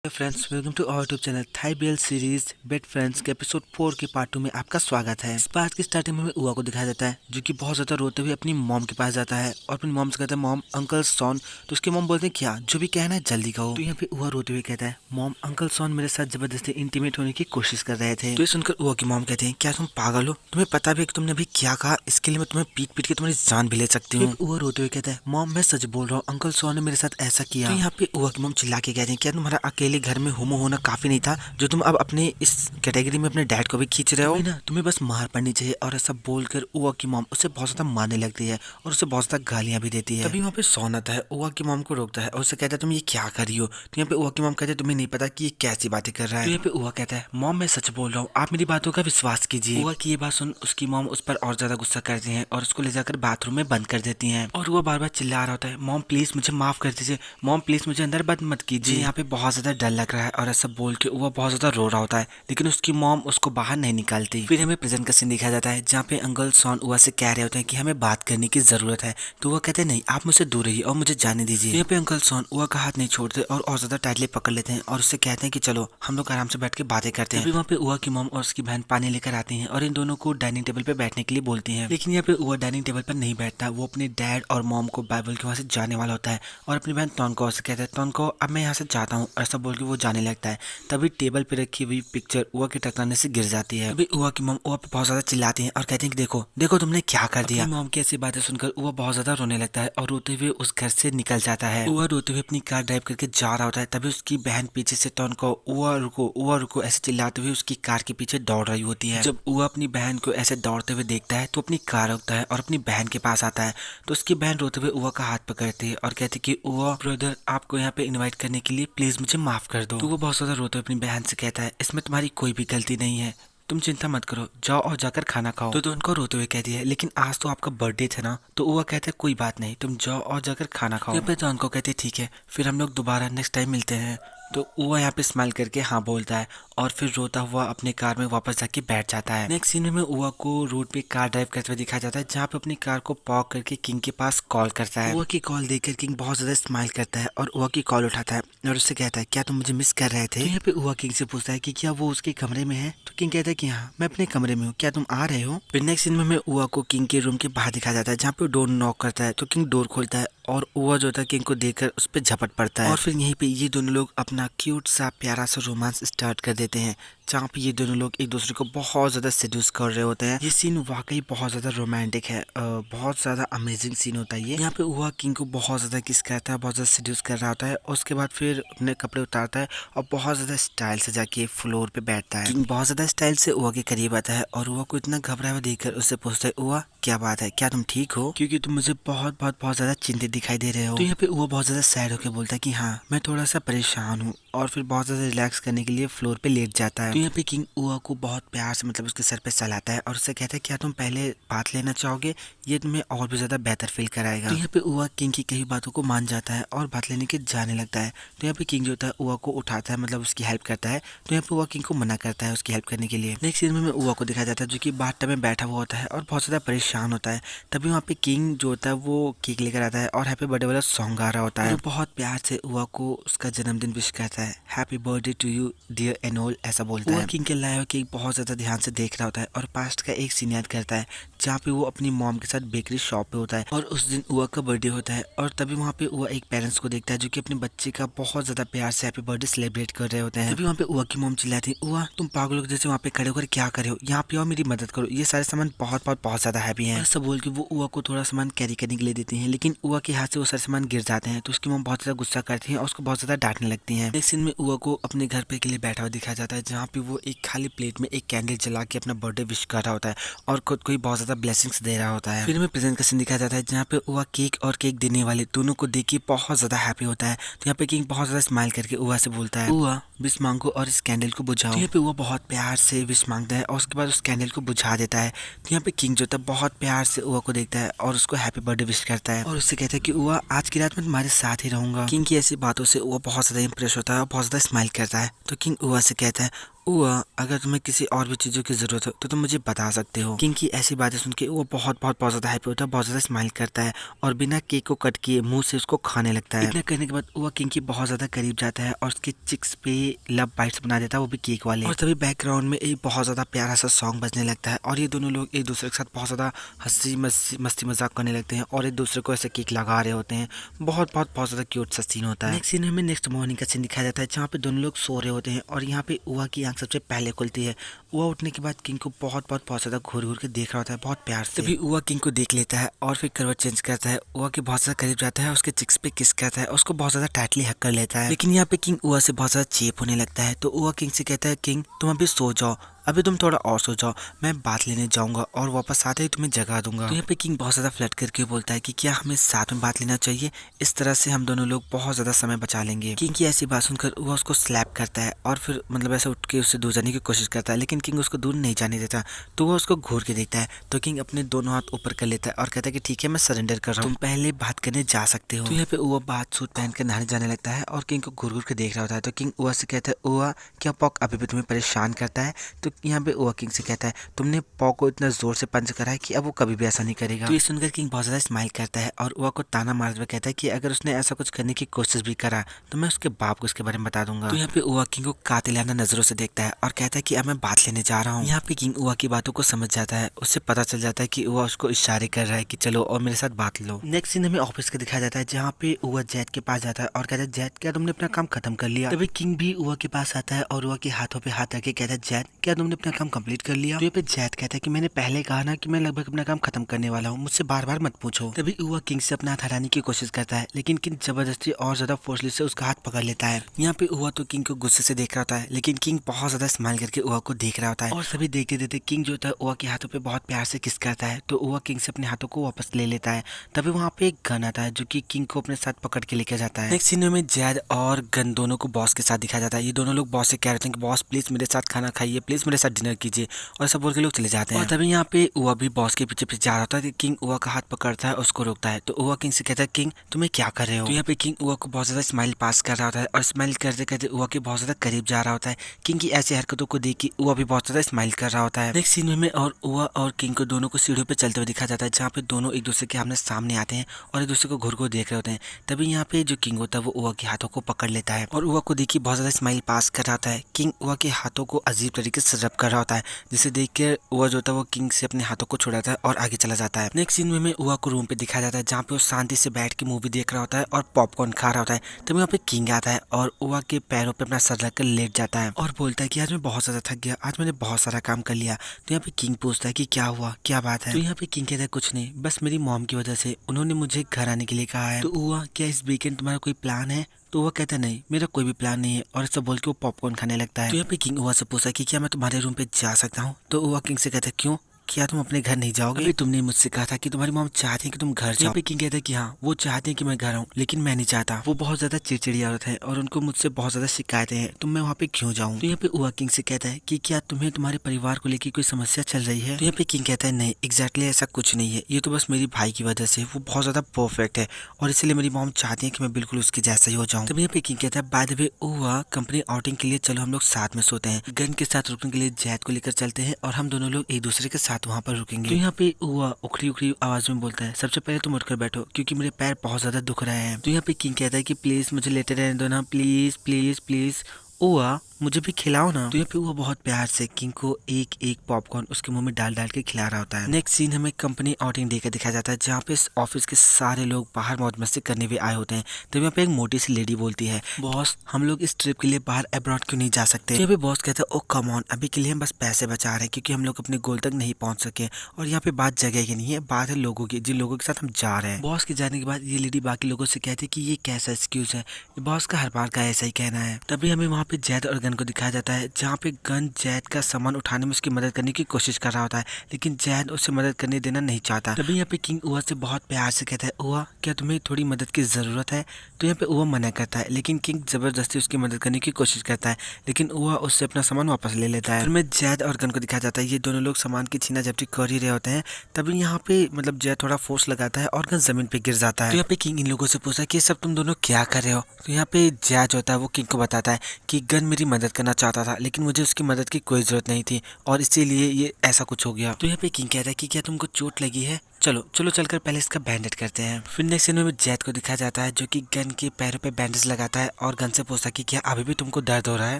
Friends, welcome to our YouTube channel Thai BL series Bed Friends के episode 4 के part 2 में आपका स्वागत है। इस पार्ट की स्टार्टिंग में हमें उआ को दिखाया जाता है जो कि बहुत ज्यादा रोते हुए अपनी मॉम के पास जाता है और अपनी मॉम से कहता है मॉम अंकल सॉन। तो उसकी मॉम बोलते हैं क्या जो भी कहना है जल्दी कहो। तो यहाँ पे उआ रोते हुए कहता है मॉम अंकल सॉन मेरे साथ जबरदस्ती इंटीमेट होने की कोशिश कर रहे थे। तो ये सुनकर उआ की मॉम कहते हैं क्या तुम पागल हो, तुम्हें पता भी है कि तुमने अभी क्या कहा, इसके लिए मैं तुम्हें पीट पीट के तुम्हारी जान भी ले सकती हूँ। उआ रोते हुए कहता है मॉम मैं सच बोल रहा हूँ, अंकल सॉन ने मेरे साथ ऐसा किया। तो यहाँ पे उआ की मॉम चिल्ला के कहते हैं क्या तुम्हारा अकेले घर में होमो होना काफी नहीं था जो तुम अब अपने इस कैटेगरी में अपने डैड को भी खींच रहे हो ना, तुम्हें बस मार पड़नी चाहिए। और ऐसा बोलकर उआ की मॉम उसे बहुत ज्यादा मारने लगती है और उसे बहुत ज्यादा गालियां भी देती है। तभी वहाँ पे सॉन आता है, उआ की मॉम को रोकता है और उसे कहता है तुम ये क्या कर रही हो। तो यहाँ पे उआ की मॉम कहते हैं तुम्हें नहीं पता कि ये कैसी बातें कर रहा है। तो यहाँ पे उआ कहता है मॉम मैं सच बोल रहा हूँ, आप मेरी बातों का विश्वास कीजिए। उआ की ये बात सुन उसकी मॉम उस पर और ज्यादा गुस्सा करती है और उसको ले जाकर बाथरूम में बंद कर देती है। और वो बार बार चिल्ला रहा होता है मॉम प्लीज मुझे माफ कर दीजिए, मॉम प्लीज मुझे अंदर बंद मत कीजिए। यहाँ पे बहुत ज्यादा डर लग रहा है और ऐसा बोल के वो बहुत ज्यादा रो रहा होता है, लेकिन उसकी मॉम उसको बाहर नहीं निकालती। फिर हमें प्रेजेंट का सीन दिखाया जाता है जहाँ पे अंकल सॉन उआ से कह रहे होते हैं कि हमें बात करने की जरूरत है। तो वो कहते हैं नहीं आप मुझसे दूर रहिए और मुझे जाने दीजिए। यहाँ पे अंकल सॉन उआ का हाथ नहीं छोड़ते और ज्यादा टाइटली पकड़ लेते हैं और उससे कहते हैं कि चलो हम लोग आराम से बैठ के बातें करते हैं। वहाँ पे उआ की मॉम और उसकी बहन पानी लेकर आती है और इन दोनों को डाइनिंग टेबल पे बैठने के लिए बोलती है, लेकिन यहाँ पे उआ डाइनिंग टेबल पर नहीं बैठता। वो अपने डैड और मॉम को बाइबल के वहाँ से जाने वाला होता है और अपनी बहन तोनको से कहता है तोनको अब मैं यहाँ से जाता हूँ। ऐसा बोल के वो जाने लगता है। तभी टेबल पे रखी हुई पिक्चर उआ के टकराने से गिर जाती है। तभी उआ की मॉम उआ पे बहुत ज्यादा चिल्लाती है और कहते हैं कि देखो देखो तुमने क्या कर दिया। मॉम की ऐसी बातें सुनकर उआ बहुत ज्यादा रोने लगता है और रोते हुए उस घर से निकल जाता है। उआ रोते हुए अपनी कार ड्राइव करके जा रहा होता है। तभी उसकी बहन पीछे से तोनको उआ रुको ऐसे चिल्लाते हुए उसकी कार के पीछे दौड़ रही होती है। जब उआ अपनी बहन को ऐसे दौड़ते हुए देखता है तो अपनी कार रोकता है और अपनी बहन के पास आता है। तो उसकी बहन रोते हुए उआ का हाथ पकड़ती है और कहती कि उआ ब्रदर आपको यहाँ पे इनवाइट करने के लिए प्लीज मुझे माफ कर दो। तो वो बहुत ज्यादा रोते हुए अपनी बहन से कहता है इसमें तुम्हारी कोई भी गलती नहीं है, तुम चिंता मत करो, जाओ और जाकर खाना खाओ। तो उनको रोते हुए कहती है लेकिन आज तो आपका बर्थडे था ना। तो वो कहते हैं कोई बात नहीं, तुम जाओ और जाकर खाना खाओ। तो उनको कहते ठीक है फिर हम लोग दोबारा नेक्स्ट टाइम मिलते हैं। तो वो यहाँ पे स्माइल करके हाँ बोलता है और फिर रोता हुआ अपने कार में वापस जाके बैठ जाता है। नेक्स्ट सीन में उआ को रोड पे कार ड्राइव करते हुए दिखाया जाता है जहाँ पे अपनी कार को पॉक करके किंग के पास कॉल करता है। उआ की कॉल देखकर किंग बहुत ज्यादा स्माइल करता है और उआ की कॉल उठाता है और उससे कहता है क्या तुम मुझे मिस कर रहे थे। तो यहाँ पे उआ किंग से पूछता है कि क्या वो उसके कमरे में है। तो किंग कहता है कि हाँ मैं अपने कमरे में हूँ, क्या तुम आ रहे हो। फिर नेक्स्ट सीन में हमें उआ को किंग के रूम के बाहर दिखाया जाता है जहाँ पे डोर नॉक करता है। तो किंग डोर खोलता है और उआ जो था किंग को देखकर उस पर झपट पड़ता है और फिर यहीं पे ये दोनों लोग अपना क्यूट सा प्यारा सा रोमांस स्टार्ट कर देते हैं जहाँ पे ये दोनों लोग एक दूसरे को बहुत ज्यादा सेड्यूस कर रहे होते हैं। ये सीन वाकई बहुत ज्यादा रोमांटिक है, बहुत ज्यादा अमेजिंग सीन होता है ये। यहाँ पे उआ किंग को बहुत ज्यादा किस करता है, बहुत ज्यादा सेड्यूस कर रहा होता है और उसके बाद फिर अपने कपड़े उतारता है और बहुत ज्यादा स्टाइल से जाके फ्लोर पे बैठता है। किंग बहुत ज्यादा स्टाइल से उआ के करीब आता है और उआ को इतना घबराया हुआ देखकर उससे पूछता है उआ क्या बात है, क्या तुम ठीक हो, क्योंकि तुम मुझे बहुत ज्यादा चिंतित दिखाई दे रहे हो। तो यहाँ पे उआ बहुत ज्यादा सैड होकर बोलता है कि हाँ मैं थोड़ा सा परेशान हूँ और फिर बहुत ज्यादा रिलैक्स करने के लिए फ्लोर पे लेट जाता है। तो यहाँ पे किंग उआ को बहुत प्यार से मतलब उसके सर पे सहलाता है और उससे कहता है क्या तुम पहले बात लेना चाहोगे, ये तुम्हें और भी ज्यादा बेहतर फील कराएगा। तो यहाँ पे उआ किंग की कई बातों को मान जाता है और बात लेने के जाने लगता है। तो यहाँ पे किंग जो होता है उआ को उठाता है, मतलब उसकी हेल्प करता है। तो यहाँ पे उआ किंग को मना करता है उसकी हेल्प करने के लिए। नेक्स्ट सीन में उआ को दिखाया जाता है जो कि बाथ टब में बैठा हुआ होता है और बहुत ज्यादा परेशान होता है। तभी वहाँ पे किंग जो होता है वो केक लेकर आता है और हैप्पी बर्थडे वाला सॉन्ग गा रहा होता है। बहुत प्यार से उआ को उसका जन्मदिन विश करता है, happy birthday to you dear Anol ऐसा बोलता है। किंग के लाया हुआ केक बहुत ज्यादा ध्यान से देख रहा होता है और पास्ट का एक सीन याद करता है जहाँ पे वो अपनी मॉम के साथ बेकरी शॉप पे होता है और उस दिन उआ का बर्थडे होता है। और तभी वहाँ पे उआ एक पेरेंट्स को देखता है जो कि अपने बच्चे का बहुत ज्यादा प्यार से हैप्पी बर्थडे सेलिब्रेट कर रहे होते हैं। तभी वहाँ पे उआ की मॉम चिल्लाती है उआ तुम पागलों जैसे वहाँ पे खड़े होकर क्या करे हो, यहाँ पे आओ मेरी मदद करो, ये सारे सामान बहुत ज्यादा हैवी है। ऐसा बोल के वो उआ को थोड़ा सामान कैरी करने के लिए देती है, लेकिन उआ के हाथ से वो सारे सामान गिर जाते हैं। तो उसकी मॉम बहुत ज्यादा गुस्सा करती है और उसको बहुत ज्यादा डांटने लगती है। नेक्स्ट सीन में उआ को अपने घर पे के लिए बैठा हुआ दिखाया जाता है जहाँ पे वो एक खाली प्लेट में एक कैंडल जला के अपना बर्थडे विश कर रहा होता है और खुद को ही बहुत ज्यादा ब्लेसिंग्स दे रहा होता है। फिर हमें प्रेजेंट का सीन दिखाया जाता है जहाँ पे उआ केक और केक देने वाले दोनों को देख के बहुत ज्यादा हैप्पी होता है। तो यहाँ पे किंग बहुत ज्यादा स्माइल करके उआ से बोलता है उआ विश मांगो और इस कैंडल को बुझाओ। तो यहाँ पे उआ बहुत प्यार से विश मांगता है और उसके बाद उस कैंडल को बुझा देता है। तो यहाँ पे किंग जो था बहुत प्यार से उआ को देखता है और उसको हैप्पी बर्थडे विश करता है और उससे कहता है कि उआ आज की रात मैं तुम्हारे साथ ही रहूंगा। किंग की ऐसी बातों से उआ बहुत ज्यादा इंप्रेस होता है और बहुत ज्यादा स्माइल करता है। तो किंग उआ से कहता है हुआ अगर तुम्हें किसी और भी चीज़ों की ज़रूरत हो तो तुम मुझे बता सकते हो। किंग की ऐसी बातें सुन के वो बहुत ज़्यादा हैप्पी होता है, बहुत ज़्यादा स्माइल करता है और बिना केक को कट किए मुंह से उसको खाने लगता है। इतना करने के बाद वो किंग की बहुत ज़्यादा करीब जाता है और उसके चिक्स पे लव बाइट्स बना देता है, वो भी केक वाले। और तभी बैकग्राउंड में एक बहुत ज़्यादा प्यारा सा सॉन्ग बजने लगता है और ये दोनों लोग एक दूसरे के साथ बहुत ज़्यादा हंसी मस्ती मजाक करने लगते हैं और एक दूसरे को ऐसे केक लगा रहे होते हैं। बहुत ज़्यादा क्यूट सा सीन होता है। नेक्स्ट सीन हमें नेक्स्ट मॉर्निंग का सीन दिखाया जाता है जहाँ पे दोनों लोग सो रहे होते हैं और यहाँ पे उआ की आंख सबसे पहले खुलती है। उआ उठने के बाद किंग को बहुत ज़्यादा घूर के देख रहा होता है, बहुत प्यार से। तभी उआ किंग को देख लेता है और फिर करवट चेंज करता है, उआ के बहुत ज़्यादा करीब जाता है, उसके चिक्स पे किस करता है, उसको बहुत ज़्यादा टाइटली हक कर लेता है। लेकिन यहाँ पे किंग उआ से बहुत ज़्यादा चेप होने लगता है तो उआ किंग से कहता है, किंग तुम अभी सो जाओ, अभी तुम थोड़ा और सो जाओ, मैं बात लेने जाऊंगा और वापस आते ही तुम्हें जगा दूंगा। तो यहाँ पे किंग बहुत ज़्यादा फ्लर्ट करके बोलता है कि क्या हमें साथ में बात लेना चाहिए, इस तरह से हम दोनों लोग बहुत ज़्यादा समय बचा लेंगे। किंग की ऐसी बात सुनकर वो उसको स्लैप करता है और फिर मतलब ऐसे उठ के उससे दूर जाने की कोशिश करता है, लेकिन किंग उसको दूर नहीं जाने देता। तो वो उसको घूर के देखता है तो किंग अपने दोनों हाथ ऊपर कर लेता है और कहता है कि ठीक है मैं सरेंडर कर रहा हूँ, तुम पहले बात करने जा सकते हो। तो यहाँ पे वो बात सूट पहन कर नहाने जाने लगता है और किंग को घूर के देख रहा होता है। तो किंग उआ से कहता है, उआ क्या पॉक अभी भी तुम्हें परेशान करता है? तो यहाँ पे उआ किंग से कहता है, तुमने पॉक को इतना जोर से पंच करा है कि अब वो कभी भी ऐसा नहीं करेगा। तो ये सुनकर किंग बहुत ज्यादा स्माइल करता है और उआ को ताना मारते हुए कहता है कि अगर उसने ऐसा कुछ करने की कोशिश भी करा तो मैं उसके बाप को उसके बारे में बता दूंगा। तो यहाँ पे उआ किंग को कातिलाना नजरों से देखता है और कहता है कि अब मैं बात लेने जा रहा हूँ। यहाँ पे किंग उआ की बातों को समझ जाता है, उससे पता चल जाता है कि उआ उसको इशारे कर रहा है कि चलो और मेरे साथ बात लो। नेक्स्ट सीन हमें ऑफिस का दिखाया जाता है जहाँ पे उआ जेट के पास जाता है और कहता है, जेट क्या तुमने अपना काम खत्म कर लिया? तभी किंग भी उआ के पास आता है और उआ के हाथों पे हाथ रख के कहता है, जेट क्या तुमने अपना काम कंप्लीट कर लिया? तो यहाँ पे जेट कहता है कि मैंने पहले कहा ना कि मैं लगभग अपना काम खत्म करने वाला हूँ, मुझसे बार मत पूछो। तभी उआ किंग से अपना हाथ हटाने की कोशिश करता है लेकिन किंग जबरदस्ती और ज्यादा फोर्सली से उसका हाथ पकड़ लेता है। यहाँ पे उआ तो किंग को गुस्से से देख रहा होता है लेकिन किंग बहुत ज्यादा स्माइल करके उआ को देख रहा होता है और सभी देखते देखते किंग जो होता है उआ के हाथों पे बहुत प्यार से किस करता है तो उआ किंग से अपने हाथों को वापस ले लेता है। तभी वहाँ पे एक गन आता है जो कि किंग को अपने साथ पकड़ के लेकर जाता है। नेक्स्ट सीन में जैद और गन दोनों को बॉस के साथ दिखाया जाता है। ये दोनों लोग बॉस से कह रहे हैं कि बॉस प्लीज मेरे साथ खाना खाइए, प्लीज मेरे साथ डिनर कीजिए और सब बोल के लोग चले जाते हैं। और तभी यहाँ पे उआ भी बॉस के पीछे जा रहा होता है। किंग उआ का हाथ पकड़ता है, उसको रोकता है तो उआ किंग से कहता है, किंग तुम्हें क्या कर रहे हो? तो यहाँ पे किंग उआ को बहुत ज्यादा स्माइल पास कर रहा होता है और स्माइल करते करते उआ के बहुत ज्यादा करीब जा रहा होता है। किंग की ऐसी हरकतों को देख के उआ भी बहुत ज्यादा स्माइल कर रहा होता है। नेक्स्ट सीन में और उआ और किंग को दोनों को सीढ़ियों पे चलते हुए दिखा जाता है जहाँ पे दोनों एक दूसरे के आमने सामने आते हैं और एक दूसरे को घूर देख रहे होते हैं। तभी यहाँ पे जो किंग होता है वो उआ के हाथों को पकड़ लेता है और उआ को देखिए बहुत ज्यादा स्माइल पास कर रहा होता है। किंग उआ के हाथों को अजीब तरीके से रब कर रहा होता है जिसे देख के उआ जो होता है वो किंग से अपने हाथों को छुड़ाता है और आगे चला जाता है। नेक्स्ट सीन में उआ को रूम पे दिखाया जाता है जहाँ पे वो शांति से बैठ के मूवी देख रहा होता है और पॉपकॉर्न खा रहा होता है। तभी वहाँ पे किंग आता है और उआ के पैरों पे अपना सर रख कर लेट जाता है और बोलता है कि आज मैं बहुत ज्यादा थक गया, आज मैंने बहुत सारा काम कर लिया। तो यहाँ पे किंग पूछता है कि क्या हुआ, क्या बात है? तो यहाँ पे किंग कहता है कुछ नहीं, बस मेरी मॉम की वजह से उन्होंने मुझे घर आने के लिए कहा है। तो उआ क्या इस वीकेंड तुम्हारा कोई प्लान है? तो वो कहता है नहीं मेरा कोई भी प्लान नहीं है और ऐसा बोल के वो पॉपकॉर्न खाने लगता है। तो यहाँ पे किंग उआ से पूछा कि क्या मैं तुम्हारे रूम पे जा सकता हूँ? तो उआ किंग से कहता है क्यों, क्या तुम अपने घर नहीं जाओगे? अभी तुमने मुझसे कहा था कि तुम्हारी मॉम चाहती है कि तुम घर जाओ। किंग कहता है कि हाँ वो चाहते हैं कि मैं घर आऊँ लेकिन मैं नहीं चाहता। वो बहुत ज्यादा चिड़चिड़ी औरत है और उनको मुझसे बहुत ज्यादा शिकायतें हैं तो मैं वहाँ पे क्यों जाऊँ? तो यहाँ पे उआ किंग से कहता है कि क्या तुम्हें तुम्हारे परिवार को लेकर कोई समस्या चल रही है? तो यहाँ पे किंग कहता है नहीं एग्जैक्टली ऐसा कुछ नहीं है, ये तो बस मेरी भाई की वजह से, वो बहुत ज्यादा परफेक्ट है और इसलिए मेरी मॉम चाहती है कि मैं बिल्कुल उसके जैसा ही हो जाऊँ। तब यहाँ पे किंग कहता है बाय द वे उआ कंपनी आउटिंग के लिए चलो हम लोग साथ में सोते हैं, गन के साथ रुकने के लिए जैद को लेकर चलते हैं और हम दोनों लोग एक दूसरे के साथ वहाँ पर रुकेंगे। तो यहाँ पे उआ उखड़ी उखड़ी आवाज में बोलता है सबसे पहले तुम उठकर बैठो क्योंकि मेरे पैर बहुत ज्यादा दुख रहे हैं। तो यहाँ पे किंग कहता है कि प्लीज मुझे लेटे रहने दो ना, प्लीज प्लीज प्लीज उआ मुझे भी खिलाओ ना। तो यहाँ पे वो बहुत प्यार से किंग को एक एक पॉपकॉर्न उसके मुंह में डाल डाल के खिला रहा होता है। नेक्स्ट सीन हमें कंपनी आउटिंग डे का दिखाया जाता है जहाँ पे ऑफिस के सारे लोग बाहर मौज मस्ती करने भी आए होते हैं। तो यहाँ पे एक मोटी सी लेडी बोलती है बॉस हम लोग इस ट्रिप के लिए बाहर अब्रॉड क्यों नहीं जा सकते? यहाँ पे बॉस कहता है ओ कम ऑन अभी के लिए हम बस पैसे बचा रहे हैं क्योंकि हम लोग अपने गोल तक नहीं पहुंच सके और यहाँ पे बात जगह की नहीं है, बात है लोगों की, जिन लोगों के साथ हम जा रहे हैं। बॉस के जाने के बाद ये लेडी बाकी लोगों से कहती है कि ये कैसा एक्सक्यूज है, बॉस का हर बार का ऐसा ही कहना है। तभी हमें वहाँ पे जैद और गन को दिखाया जाता है जहाँ पे गन जैद का सामान उठाने में उसकी मदद करने की कोशिश कर रहा होता है लेकिन जैद उसे मदद करने देना नहीं चाहता। तभी यहाँ पे किंग उआ से बहुत प्यार से कहता है उआ क्या तुम्हें थोड़ी मदद की जरूरत है? तो यहाँ पे उआ मना करता है लेकिन किंग जबरदस्ती उसकी मदद करने की कोशिश करता है लेकिन उआ उससे अपना सामान वापस ले लेता है। फिर में जैद और गन को दिखाया जाता है ये दोनों लोग सामान की छीना झपटी कर ही रहे होते हैं। तभी यहाँ पे मतलब जैद थोड़ा फोर्स लगाता है और गन जमीन पे गिर जाता है। तो यहाँ पे किंग इन लोगों से पूछा कि सब तुम दोनों क्या कर रहे हो? तो यहाँ पे जैद होता है वो किंग को बताता है कि गन मेरी मदद करना चाहता था, लेकिन मुझे उसकी मदद की कोई जरूरत नहीं थी और इसीलिए ये ऐसा कुछ हो गया। तो यहाँ पे किंग कहता है कि क्या तुमको चोट लगी है? चलो चलो चलकर पहले इसका बैंडेज करते हैं। फिर नेक्स्ट सीन में जैद को दिखाया जाता है जो कि गन के पैरों पे बैंडेज लगाता है और गन से पूछता है कि क्या अभी भी तुमको दर्द हो रहा है?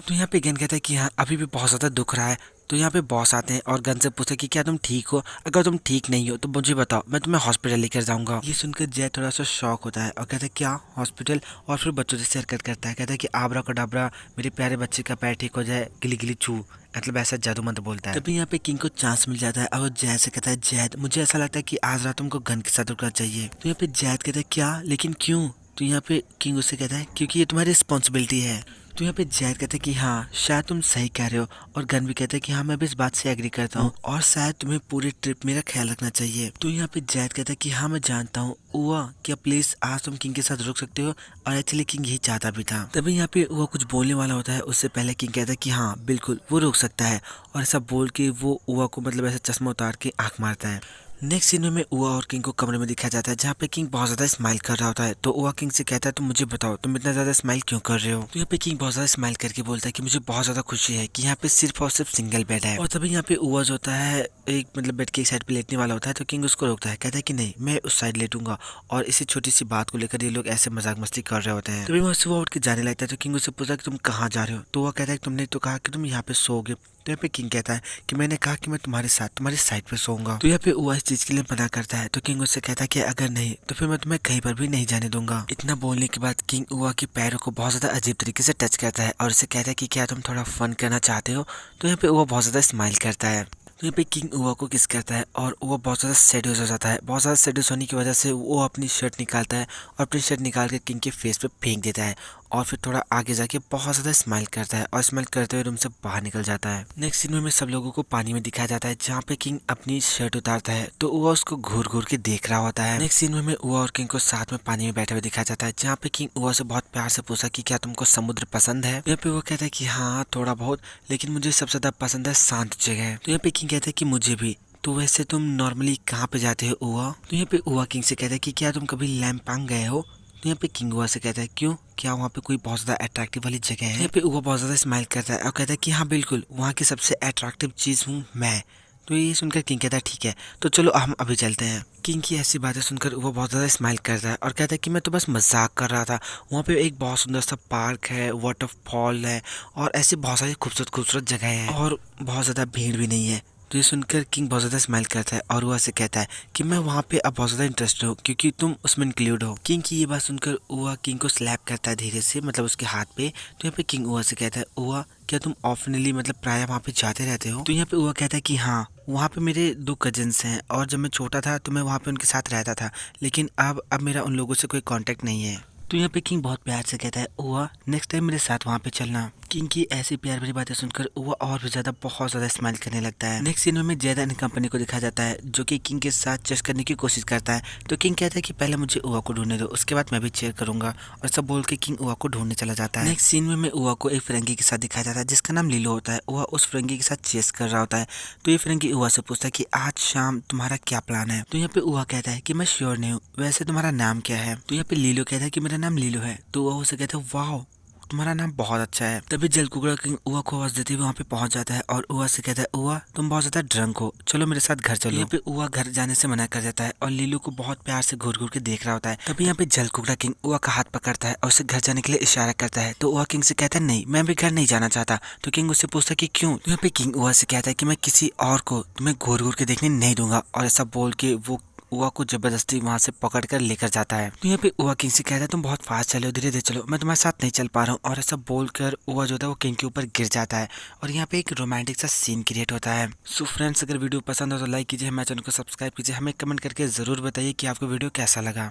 तो यहाँ पे गन कहता है कि हाँ अभी भी बहुत ज्यादा दुख रहा है। तो यहाँ पे बॉस आते हैं और गन से पूछते कि क्या तुम ठीक हो? अगर तुम ठीक नहीं हो तो मुझे बताओ, मैं तुम्हें हॉस्पिटल लेकर जाऊंगा। ये सुनकर जय थोड़ा सा शॉक होता है और कहता है क्या हॉस्पिटल? और फिर बच्चों से हरकत करता है, कहता है कि आबरा कडाबरा मेरे प्यारे बच्चे का पैर ठीक हो जाए, गिली गिली छू, मतलब ऐसा जादू मंत्र बोलता है। तभी यहाँ पे किंग को चांस मिल जाता है और जैद से कहता है जैद मुझे ऐसा लगता है कि आज रात तुमको गन के साथ रुकना चाहिए। तो यहाँ पे जैद कहता है क्या, लेकिन क्यों? तो यहाँ पे किंग उससे कहता है क्योंकि ये तुम्हारी रिस्पॉन्सिबिलिटी है। तो यहाँ पे जैद कहता है कि हाँ शायद तुम सही कह रहे हो और गन भी कहता है कि हाँ मैं भी इस बात से एग्री करता हूँ और शायद तुम्हें पूरी ट्रिप मेरा ख्याल रखना चाहिए। तो यहाँ पे जैद कहता है कि हाँ मैं जानता हूँ उआ, क्या प्लीज आज तुम किंग के साथ रुक सकते हो? और एक्चुअली किंग यही चाहता भी था। तभी यहाँ पे वो कुछ बोलने वाला होता है, उससे पहले किंग कहता है कि हाँ बिल्कुल वो रुक सकता है और ऐसा बोल के वो उआ को मतलब ऐसा चश्मा उतार के आंख मारता है। नेक्स्ट सीन में उआ और किंग को कमरे में दिखाया जाता है जहाँ पे किंग बहुत ज्यादा स्माइल कर रहा होता है। तो उआ किंग से कहता है तुम मुझे बताओ तुम इतना ज्यादा स्माइल क्यों कर रहे हो? तो यहाँ पे किंग बहुत ज्यादा स्माइल करके बोलता है कि मुझे बहुत ज्यादा खुशी है कि यहाँ पे सिर्फ और सिर्फ सिंगल बेड है। और तभी यहाँ पे उआ जो होता है एक मतलब बेड के एक साइड पे लेटने वाला होता है तो किंग उसको रोकता है, कहता है कि नहीं मैं उस साइड लेटूंगा। और इसी छोटी सी बात को लेकर ये लोग ऐसे मजाक मस्ती कर रहे होते हैं। तभी वहाँ से वो उठ के जाने लगता है तो किंग उससे पूछा कि तुम कहाँ जा रहे हो? तो वो कहता है तुमने तो कहा कि तुम यहाँ पे सोओगे। तो यहाँ पे किंग कहता है कि मैंने कहा कि मैं तुम्हारे साथ तुम्हारी साइड पे सोऊंगा। तो यहाँ पे उआ इस चीज के लिए मना करता है तो किंग उससे कहता है कि अगर नहीं तो फिर मैं तुम्हें कहीं पर भी नहीं जाने दूंगा। इतना बोलने के बाद किंग उआ के पैरों को बहुत ज्यादा अजीब तरीके से टच करता है और उसे कहता है कि क्या तुम थोड़ा फन करना चाहते हो? तो यहाँ पे उआ बहुत ज्यादा स्माइल करता है। तो यहाँ पे किंग उआ को किस करता है और वो बहुत ज़्यादा सेड्यूस हो जाता है। बहुत ज़्यादा सेड्यूस होने की वजह से वो अपनी शर्ट निकालता है और अपनी शर्ट निकाल के किंग के फेस पे फेंक देता है और फिर थोड़ा आगे जाके बहुत ज़्यादा स्माइल करता है और स्माइल करते हुए रूम से बाहर निकल जाता है। नेक्स्ट सीन में सब लोगों को पानी में दिखाया जाता है जहाँ पे किंग अपनी शर्ट उतारता है तो उआ उसको घूर घूर के देख रहा होता है। नेक्स्ट सीन में उआ और किंग को साथ में पानी में बैठे हुए दिखाया जाता है जहाँ पे किंग उआ से बहुत प्यार से पूछा कि क्या तुमको समुद्र पसंद है? यहाँ पे वो कहता है कि हाँ थोड़ा बहुत, लेकिन मुझे सबसे ज्यादा पसंद है शांत जगह। तो यहाँ पे किंग कहता है कि मुझे भी। तो वैसे तुम नॉर्मली कहाँ पे जाते हो उआ? तो यहाँ पे उआ किंग से कहता है कि क्या तुम कभी लैम्पांग गए हो? तो यहाँ पे किंग उआ से कहता है क्यों, क्या वहाँ पे कोई बहुत ज्यादा अट्रैक्टिव वाली जगह है? यहाँ पे उआ बहुत ज्यादा स्माइल करता है और कहता है कि हाँ बिल्कुल वहाँ की सबसे अट्रैक्टिव चीज हूँ मैं। तो ये सुनकर किंग कहता है ठीक है तो चलो हम अभी चलते हैं। किंग की ऐसी बातें सुनकर वो बहुत ज्यादा स्माइल करता है और कहता है कि मैं तो बस मजाक कर रहा था। वहाँ पे एक बहुत सुंदर सा पार्क है, वाटरफॉल है और ऐसी बहुत सारी खूबसूरत खूबसूरत जगह है और बहुत ज्यादा भीड़ भी नहीं है। तो ये सुनकर किंग बहुत ज्यादा स्माइल करता है और वो ऐसे कहता है कि मैं वहाँ पे अब बहुत ज्यादा इंटरेस्टेड हूँ क्योंकि तुम उसमें इंक्लूड हो। किंग की ये बात सुनकर उआ किंग को स्लैप करता है धीरे से, मतलब उसके हाथ पे। तो यहाँ पे किंग उआ से कहता है उआ क्या तुम ऑफनली मतलब प्राय वहाँ पे जाते रहते हो? तो यहाँ पे उआ कहता है कि हाँ वहाँ पे मेरे 2 कजिन्स हैं और जब मैं छोटा था तो मैं वहाँ पे उनके साथ रहता था, लेकिन अब मेरा उन लोगों से कोई कांटेक्ट नहीं है। तो यहाँ पे किंग बहुत प्यार से कहता है उआ नेक्स्ट टाइम मेरे साथ वहाँ पे चलना। किंग की ऐसी प्यार भरी बातें सुनकर उआ और भी ज्यादा बहुत ज्यादा स्माइल करने लगता है। नेक्स्ट सीन में जैद एंड कंपनी को दिखाया जाता है जो कि किंग के साथ चेस करने की कोशिश करता है। तो किंग कहता है कि पहले मुझे उआ को ढूंढने दो, उसके बाद मैं भी चेयर करूंगा और सब बोल के किंग उआ को ढूंढने चला जाता है। नेक्स्ट सीन में उआ को एक फिरंगी के साथ दिखाया जाता है जिसका नाम लीलो होता है। उआ उस फिरंगी के साथ चेस कर रहा होता है। तो ये फिरंगी उआ से पूछता है कि आज शाम तुम्हारा क्या प्लान है? तो यहाँ पे उआ कहता है कि मैं श्योर नहीं हूँ, वैसे तुम्हारा नाम क्या है? तो यहाँ पे लीलो कहता है कि मेरा नाम लीलो है। तो उआ उसे कहता है वाह तुम्हारा नाम बहुत अच्छा है। तभी जलकुकड़ा किंग उआ को आवाज देते हुए वहाँ पे पहुंच जाता है और उआ से कहता है उआ तुम बहुत ज्यादा ड्रंक हो, चलो मेरे साथ घर चलो। यहाँ पे उआ घर जाने से मना कर देता है और लीलू को बहुत प्यार से घूर घूर के देख रहा होता है। तभी यहाँ पे जलकुकड़ा किंग उआ का हाथ पकड़ता है और उसे घर जाने के लिए इशारा करता है। तो उआ किंग से कहता है नहीं मैं भी घर नहीं जाना चाहता। तो किंग उससे पूछता है कि क्यों? तो यहाँ पे किंग उआ से कहता है कि मैं किसी और को तुम्हें घूर घूर के देखने नहीं दूंगा और ऐसा बोल के वो उआ को जबरदस्ती वहां से पकड़ कर लेकर जाता है। तो यहाँ पे उआ किंग से कहता है तुम बहुत फास्ट चलो, धीरे धीरे चलो, मैं तुम्हारे साथ नहीं चल पा रहा हूँ। और ऐसा बोलकर उआ जो है वो किंग के ऊपर गिर जाता है और यहाँ पे एक रोमांटिक सा सीन क्रिएट होता है। सो फ्रेंड्स अगर वीडियो पसंद हो तो लाइक कीजिए, हमारे चैनल को सब्सक्राइब कीजिए, हमें कमेंट करके जरूर बताइए कि आपको वीडियो कैसा लगा।